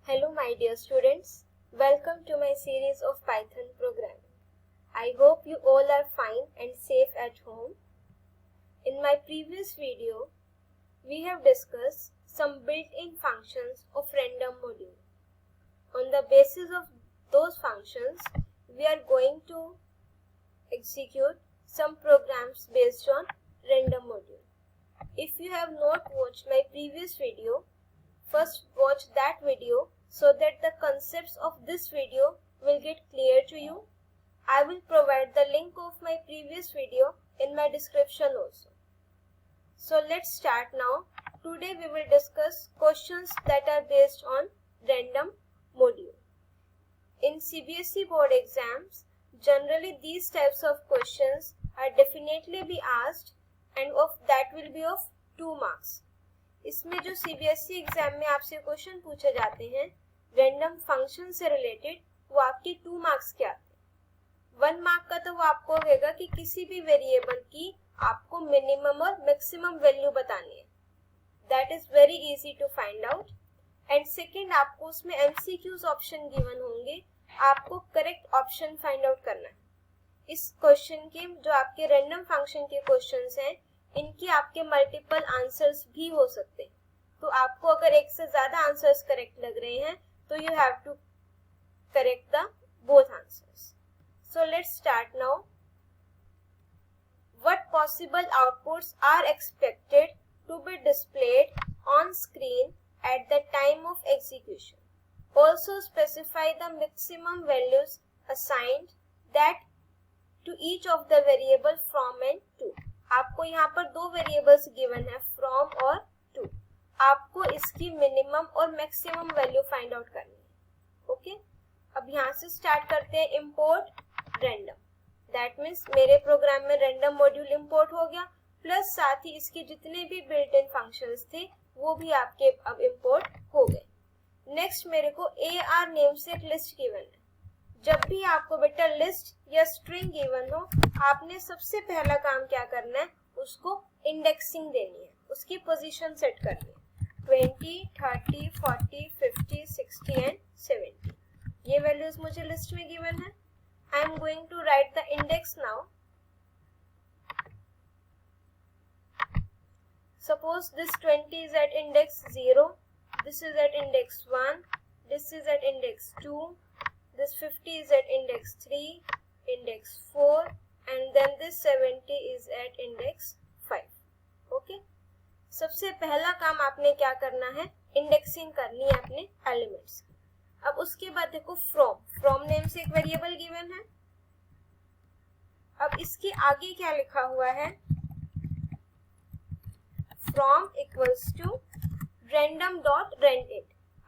Hello my dear students, welcome to my series of Python programming. I hope you all are fine and safe at home. In my previous video, we have discussed some built-in functions of random module. On the basis of those functions, we are going to execute some programs based on random module. If you have not watched my previous video, first watch that video so that the concepts of this video will get clear to you. I will provide the link of my previous video in my description also. So let's start now. Today we will discuss questions that are based on random module. In CBSE board exams, generally these types of questions are definitely be asked and of that will be of 2 marks. इसमें जो CBSE exam में आपसे question पूछे जाते हैं random function से related, वो आपके 2 मार्क्स के आते हैं। 1 मार्क का तो वो आपको होगा कि किसी भी वेरिएबल की आपको मिनिमम और मैक्सिमम वैल्यू बतानी है। That is very easy to find out. And second, आपको उसमें MCQs ऑप्शन गिवन होंगे, आपको करेक्ट ऑप्शन फाइंड आउट करना है। इस क्वेश्चन के जो आपके रैंडम फंक्शन के क्वेश्चंस हैं, इनके आपके मल्टीपल आंसर्स भी हो सकते हैं। तो आपको अगर एक से ज्यादा आंसर्स करेक्ट लग रहे हैं तो you have to correct the both answers. So let's start now. What possible outputs are expected to be displayed on screen at the time of execution. Also specify the maximum values assigned that to each of the variable from and to. आपको यहाँ पर 2 variables given है, from और to. आपको इसकी minimum और maximum value find out करनी है। ओके, अब यहाँ से स्टार्ट करते हैं इंपोर्ट रैंडम। दैट मीन्स मेरे प्रोग्राम में रैंडम मॉड्यूल इंपोर्ट हो गया, प्लस साथ ही इसके जितने भी बिल्ट इन फंक्शंस थे वो भी आपके अब इंपोर्ट हो गए। नेक्स्ट मेरे को AR नेम से एक लिस्ट गिवन है। जब भी आपको बेटा लिस्ट या स्ट्रिंग गिवन हो, आपने सबसे पहला काम क्या करना है, उसको इंडेक्सिंग देनी है, उसकी पोजीशन सेट करनी है। 20, 30, 40, 50, 60 एंड 70 ये वैल्यूज मुझे लिस्ट में गिवन है। I am going to write the index now. Suppose this 20 is at index 0, this is at index 1, this is at index 2, this 50 is at index 3, index 4 and then this 70 is at index 5. Okay, सबसे पहला काम आपने क्या करना है, indexing करनी है अपने एलिमेंट्स की। अब उसके बाद देखो फ्रॉम नेम से एक वेरिएबल गिवन है। अब इसके आगे क्या लिखा हुआ है, from equals to random dot rand.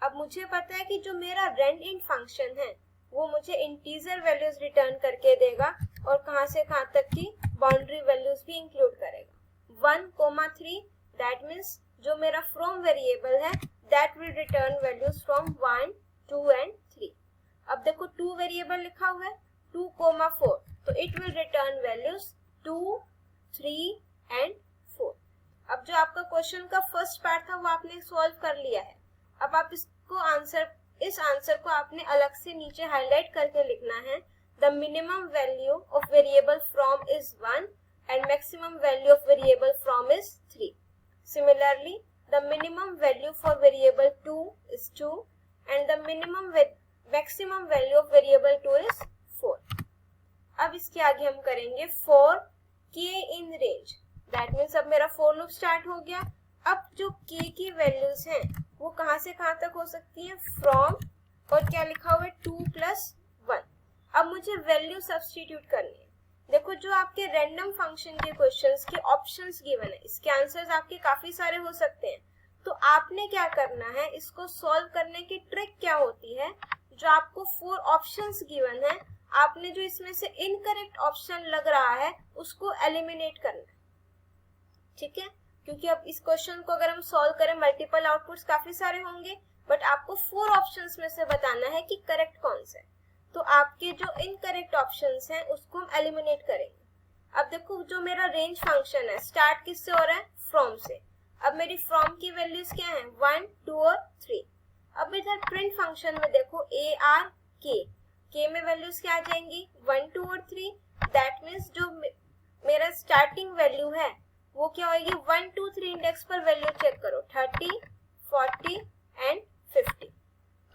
अब मुझे पता है कि जो मेरा रैंड फंक्शन है वो मुझे इंटीजर वैल्यूज रिटर्न करके देगा और कहां से कहां तक की बाउंड्री वैल्यूज भी इंक्लूड करेगा। 1, 3 दैट मीन्स जो मेरा फ्रॉम वेरिएबल है that will return values from 1, 2 and 3। अब देखो 2 वेरिएबल लिखा हुआ है, 2, 4 तो it will return values 2, 3 and 4। अब जो आपका क्वेश्चन का फर्स्ट पार्ट था वो आपने सॉल्व कर लिया है। अब आप इस आंसर को आपने अलग से नीचे हाईलाइट करके लिखना है। The minimum value of variable from is 1 and maximum value of variable from is 3। Similarly the minimum value for variable 2 is 2 and the maximum value of variable 2 is 4। अब इसके आगे हम करेंगे for k in range. That means अब मेरा for loop start हो गया। अब जो k की वैल्यूज हैं वो कहां से कहां तक हो सकती है, फ्रॉम और क्या लिखा हुआ है 2 + 1। अब मुझे वैल्यू सब्स्टिट्यूट करनी है। देखो जो आपके रैंडम फंक्शन के क्वेश्चंस के ऑप्शंस गिवन है, इसके आंसर्स आपके काफी सारे हो सकते हैं। तो आपने क्या करना है, इसको सॉल्व करने की ट्रिक क्या होती है, जो आपको 4 ऑप्शंस गिवन है, आपने जो इसमें से इनकरेक्ट ऑप्शन लग रहा है उसको एलिमिनेट करना है। ठीक है, क्योंकि अब इस क्वेश्चन को अगर हम सॉल्व करें मल्टीपल आउटपुट्स काफी सारे होंगे, बट आपको 4 ऑप्शंस में से बताना है कि करेक्ट कौन सा है। तो आपके जो इनकरेक्ट ऑप्शंस हैं उसको हम एलिमिनेट करेंगे। अब देखो जो मेरा रेंज फंक्शन है स्टार्ट किससे हो रहा है, फ्रॉम से। अब मेरी फ्रॉम की वैल्यूज क्या है, 1, 2 और 3। अब मैं इधर प्रिंट फंक्शन में देखो के में वैल्यूज क्या आ जाएंगी 1 2 और 3, दैट मीन्स जो मेरा स्टार्टिंग वैल्यू है वो क्या होगी 1 2 3 इंडेक्स पर वैल्यू चेक करो 30 40 एंड 50।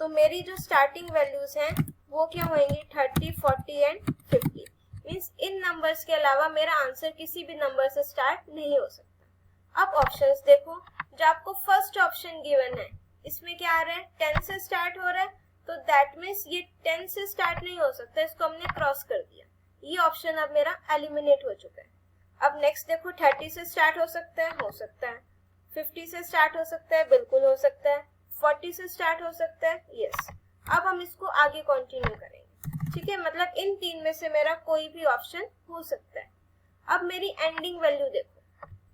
तो मेरी जो स्टार्टिंग वैल्यूज हैं वो क्या होंगी 30 40 एंड 50। मीन्स इन नंबर्स के अलावा मेरा आंसर किसी भी नंबर से स्टार्ट नहीं हो सकता। अब ऑप्शंस देखो, जो आपको फर्स्ट ऑप्शन गिवन है इसमें क्या आ रहा है 10 से स्टार्ट हो रहा है, तो दैट मीन्स ये 10 से स्टार्ट नहीं हो सकता, इसको हमने क्रॉस कर दिया, ये ऑप्शन अब मेरा एलिमिनेट हो चुका है। अब नेक्स्ट देखो 30 से स्टार्ट हो सकता है 50 से स्टार्ट हो सकता है, बिल्कुल हो सकता है, 40 से स्टार्ट हो सकता है, यस। अब हम इसको आगे कंटिन्यू करेंगे, ठीक है, मतलब इन तीन में से मेरा कोई भी ऑप्शन हो सकता है। अब मेरी एंडिंग वैल्यू देखो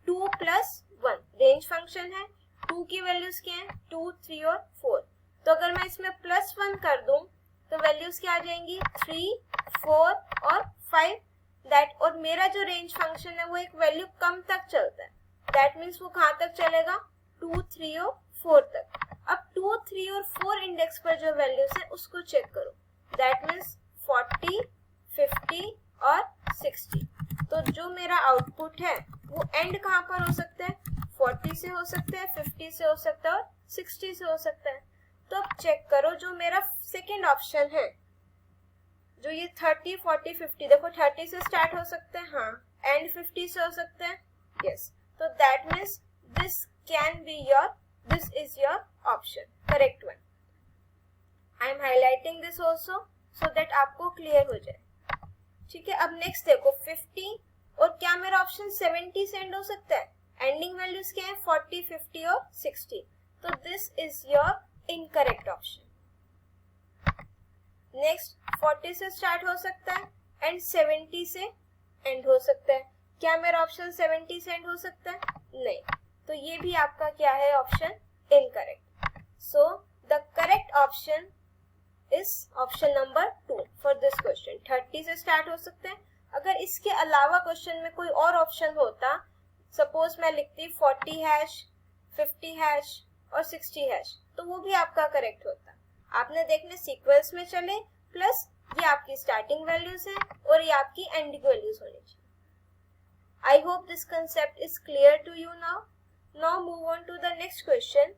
2 + 1 रेंज फंक्शन है, 2 की वैल्यूज क्या है 2 3 और 4, तो अगर मैं इसमें +1 कर दूं तो वैल्यूज क्या आ जाएंगी 3 4 और 5 दैट, और मेरा जो रेंज फंक्शन है वो एक वैल्यू कम तक चलता है, दैट मीन्स वो कहाँ तक चलेगा 2 3 और 4 तक। अब 2 3 और 4 इंडेक्स पर जो वैल्यूज है उसको चेक करो, दैट मीन्स 40 50 और 60। तो जो मेरा आउटपुट है वो एंड कहाँ पर हो सकता है 40 से हो सकता है, 50 से हो सकता है और 60 से हो सकता है। तो अब चेक करो जो मेरा सेकेंड ऑप्शन है, जो ये 30 40 50, देखो 30 से स्टार्ट हो सकता है, हाँ, एंड 50 से हो सकता है, यस। तो that means this is your option, correct one. I am highlighting this also so that आपको क्लियर हो जाए, ठीक है। अब नेक्स्ट देखो 50 और क्या मेरा ऑप्शन 70 से एंड हो सकता है, एंडिंग वैल्यूज क्या है 40 50 और 60, तो this is your incorrect option. Next 40 से स्टार्ट हो सकता है एंड 70 से एंड हो सकता है, क्या मेरा ऑप्शन 70 से एंड हो सकता है, नहीं, तो ये भी आपका क्या है option incorrect. So the correct option is option number 2 for this question. 30 से स्टार्ट हो सकता है, अगर इसके अलावा क्वेश्चन में कोई और ऑप्शन होता, सपोज मैं लिखती 40#, 50# और 60#, तो वो भी आपका करेक्ट होता। आपने देखने सीक्वेंस में चले, प्लस ये आपकी स्टार्टिंग वैल्यूज है और ये आपकी एंडिंग वैल्यूज होनी चाहिए। I hope this concept is clear to you now. Now move on to the next question.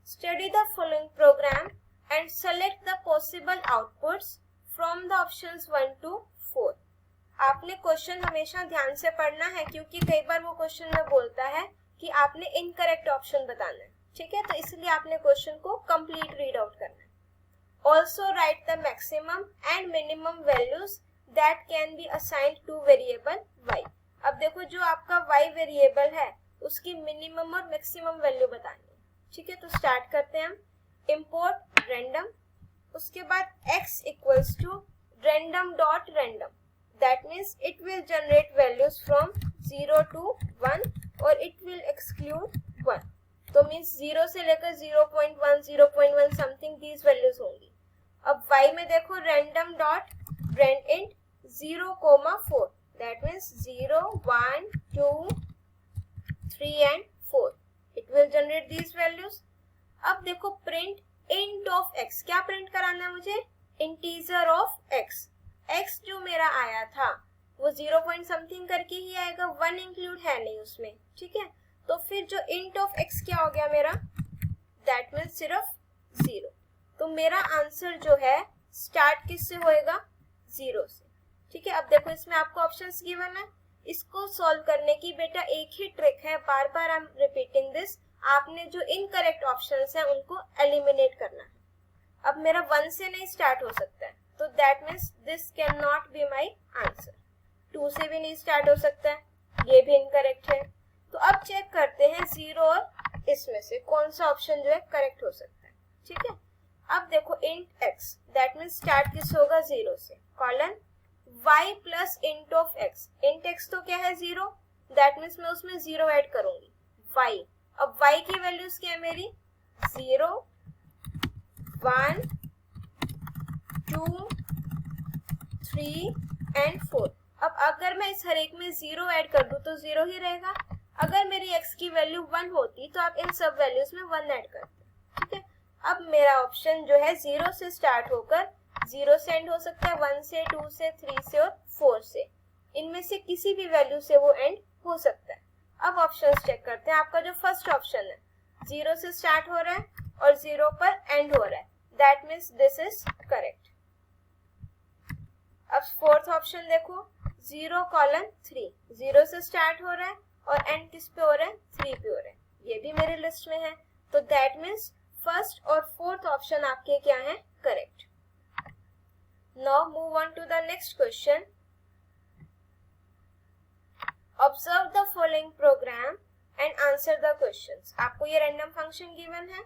Study the following program and select the possible outputs from the options 1 to 4। आपने question हमेशा ध्यान से पढ़ना है क्योंकि कई बार वो क्वेश्चन में बोलता है कि आपने इनकरेक्ट ऑप्शन बताना है, ठीक है, तो इसलिए आपने क्वेश्चन को कंप्लीट रीड आउट करना है। Also right the maximum and minimum values that can be assigned two variable y। अब देखो जो आपका y वेरिएबल है उसकी मिनिमम और मैक्सिमम वैल्यू बतानी है, ठीक है, तो स्टार्ट करते हैं हम। import random, उसके बाद x equals to random.random, that means it will generate values from 0 to 1 और it will exclude 1, तो means 0 से लेकर 0.1 0.1 something these values होंगी। अब y में देखो random.randint 0,4, that means 0 1 2 3 and 4, it will generate these values। अब देखो प्रिंट इंट ऑफ x, क्या प्रिंट कराना है मुझे इंटीजर ऑफ x। x जो मेरा आया था वो 0 पॉइंट समथिंग करके ही आएगा, 1 इंक्लूड है नहीं उसमें, ठीक है, तो फिर जो इंट ऑफ x क्या हो गया मेरा, दैट मीन्स सिर्फ 0। तो मेरा आंसर जो है स्टार्ट किससे होएगा 0 से, ठीक है। अब देखो इसमें आपको ऑप्शंस गिवन है, इसको सॉल्व करने की बेटा एक ही ट्रिक है, बार बार आई एम रिपीटिंग दिस, आपने जो इनकरेक्ट ऑप्शंस हैं उनको एलिमिनेट करना है। अब मेरा 1 से नहीं स्टार्ट हो सकता है, तो that means this can not be my answer. 2 से भी नहीं स्टार्ट हो सकता है, ये भी इनकरेक्ट है। तो अब चेक करते हैं 0 और इसमें से कौन सा ऑप्शन जो है करेक्ट हो सकता है, ठीक है। अब देखो int x, that means start किस होगा 0 से, colon y plus int of x, int x तो क्या है 0, दैट मीन्स मैं उसमें 0 ऐड करूंगी y। अब y की वैल्यूज क्या है मेरी 0 1 2 3 एंड 4। अब अगर मैं इस हर एक में 0 ऐड कर दूं तो 0 ही रहेगा। अगर मेरी x की वैल्यू 1 होती तो आप इन सब वैल्यूज में 1 ऐड करते, ठीक है। अब मेरा ऑप्शन जो है 0 से स्टार्ट होकर 0 से एंड हो सकता है, 1 से, 2 से, 3 से और 4 से, इनमें से किसी भी वैल्यू से वो एंड हो सकता है। अब ऑप्शंस चेक करते हैं। आपका जो फर्स्ट ऑप्शन है 0 से स्टार्ट हो रहा है और 0 पर एंड हो रहा है, that means this is correct. अब फोर्थ ऑप्शन देखो 0:3, 0 से स्टार्ट हो रहा है और एंड किस पे हो रहा है, 3 पे हो रहा है, ये भी मेरे लिस्ट में है, तो दैट मीन्स फर्स्ट और फोर्थ ऑप्शन आपके क्या है, correct. Now move on to the next question. Observe the following program and answer the questions. आपको ये रैंडम फंक्शन गिवन है।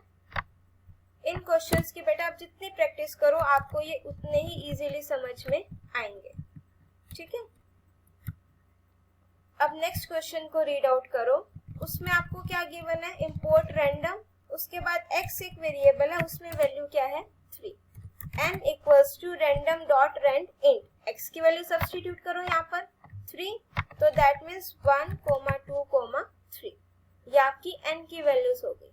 इन क्वेश्चंस की बेटा आप जितनी प्रैक्टिस करो आपको ये उतने ही इजीली समझ में आएंगे, ठीक है। अब नेक्स्ट क्वेश्चन को रीड आउट करो। उसमें आपको क्या गिवन है, इंपोर्ट रैंडम, उसके बाद x एक वेरिएबल है, उसमें वैल्यू क्या है 3, n equals to random dot rand int, x की वैल्यू सब्स्टिट्यूट करो यहाँ पर 3, तो दैट मीन्स 1, 2, 3, ये आपकी n की वैल्यूज हो गई।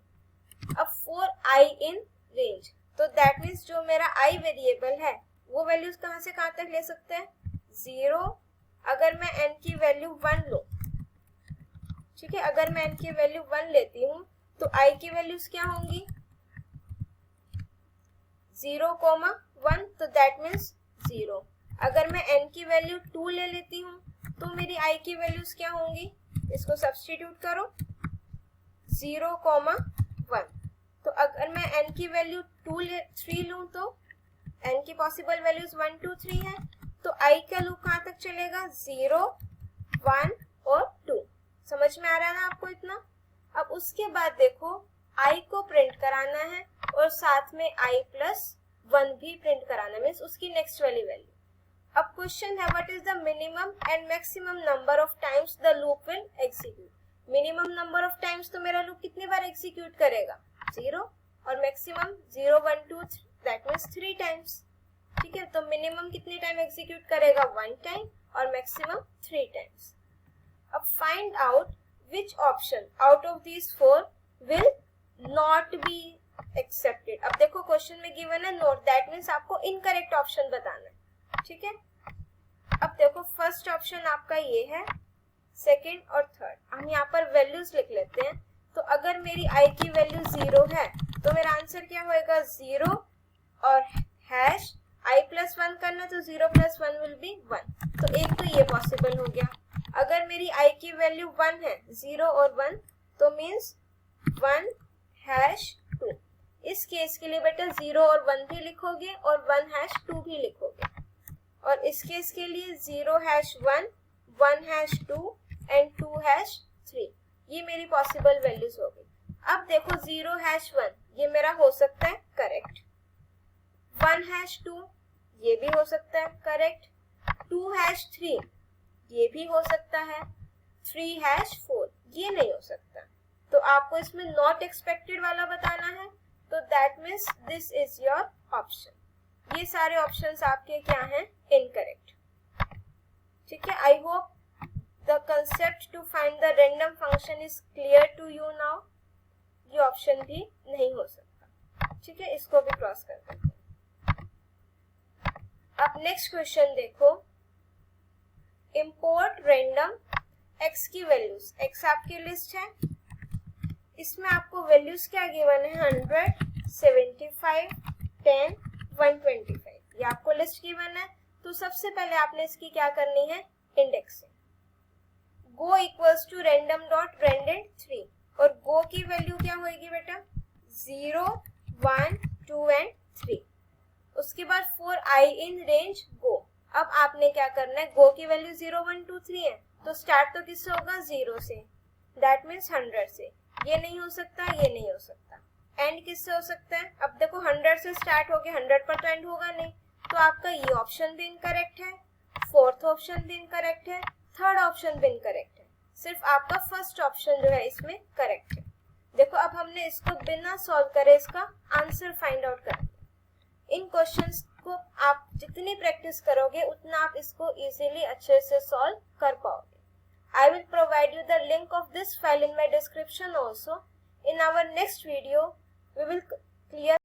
अब 4i इन रेंज, तो दैट मीन्स जो मेरा i वेरिएबल है वो वैल्यूज कहां से कहां तक ले सकते हैं, 0, अगर मैं n की वैल्यू 1 लूं, ठीक है, अगर मैं n की वैल्यू 1 लेती हूं तो i की वैल्यूज क्या होंगी, 0,1, तो दैट मीन्स 0। अगर मैं n की वैल्यू 2 ले लेती हूं तो मेरी i की वैल्यूज क्या होंगी, इसको सब्स्टिट्यूट करो 0,1, तो अगर मैं n की वैल्यू 3 लूं तो n की पॉसिबल वैल्यूज 1, 2, 3 है, तो i का लूप कहां तक चलेगा, 0, 1 और 2। समझ में आ रहा है ना आपको इतना। अब उसके बाद देखो i को प्रिंट कराना है और साथ में i+1 भी प्रिंट कराना है, मीन्स उसकी नेक्स्ट वाली वैल्यू। अब क्वेश्चन है what is the minimum and maximum number of times the loop will execute. Minimum number of times तो मेरा लूप कितनी बार एग्जीक्यूट करेगा, 0, और मैक्सिमम 0, 1, 2, 3, दैट मीन्स 3 टाइम्स, ठीक है। तो मिनिमम कितने टाइम एग्जीक्यूट करेगा, 1 टाइम, और मैक्सिमम 3 टाइम्स। अब find out which option out of these 4 will not be accepted. अब देखो क्वेश्चन में गिवन है नोट, दैट मीन्स आपको इनकरेक्ट ऑप्शन बताना है, ठीक है। अब देखो फर्स्ट ऑप्शन आपका ये है, सेकंड और थर्ड, हम यहाँ पर वैल्यूज लिख लेते हैं। तो अगर मेरी i की वैल्यू 0 है तो मेरा आंसर क्या होएगा, 0 और हैश i+1 करना, तो 0 + 1 विल बी 1, तो एक तो ये पॉसिबल हो गया। अगर मेरी i की वैल्यू 1 है, 0 और 1, तो मीन्स 1 हैश 2। इस केस के लिए बेटा 0 और 1 भी लिखोगे और 1 हैश 2 भी लिखोगे, और इस केस के लिए 0 हैश 1, 1 हैश 2 एंड 2 हैश 3, ये मेरी पॉसिबल वैल्यूज हो गई। अब देखो 0 हैश 1 ये मेरा हो सकता है करेक्ट, 1 हैश 2 ये भी हो सकता है करेक्ट, 2 हैश 3 ये भी हो सकता है, 3 हैश 4 ये नहीं हो सकता। तो आपको इसमें नॉट एक्सपेक्टेड वाला बताना है, तो that means this is your option. ये सारे ऑप्शंस आपके क्या हैं, इनकरेक्ट, ठीक है। I hope the concept to find the random function is clear to you now. ये ऑप्शन भी नहीं हो सकता, ठीक है, इसको भी क्रॉस कर देते हैं। अब नेक्स्ट क्वेश्चन देखो, इंपोर्ट रैंडम x की वैल्यूज, x आपकी लिस्ट है, इसमें आपको वैल्यूज क्या गिवन है, 100, 75, 10, 125, ये आपको लिस्ट गिवन है। तो सबसे पहले आपने इसकी क्या करनी है, indexing. Go equals to random dot randint 3, और गो की वैल्यू क्या होगी बेटा, 0, 1, 2 एंड 3। उसके बाद 4i इन रेंज गो। अब आपने क्या करना है, गो की वैल्यू 0, 1, 2, 3 है, तो स्टार्ट तो किससे होगा, 0 से, दैट मीन्स 100 से। ये नहीं हो सकता, ये नहीं हो सकता। एंड किससे हो सकता है, अब देखो 100 से स्टार्ट हो गया, 100 पर तो एंड होगा नहीं, तो आपका ये ऑप्शन भी इनकरेक्ट है, फोर्थ ऑप्शन भी इनकरेक्ट है, थर्ड ऑप्शन भी इनकरेक्ट है, सिर्फ आपका फर्स्ट ऑप्शन जो है इसमें करेक्ट है। देखो अब हमने इसको बिना सॉल्व करे इसका आंसर फाइंड आउट कर दिया। इन क्वेश्चंस को आप जितनी प्रैक्टिस करोगे उतना आप इसको इजीली अच्छे से सॉल्व कर पाओगे। I will provide you the link of this file in my description also. In our next video, we will clear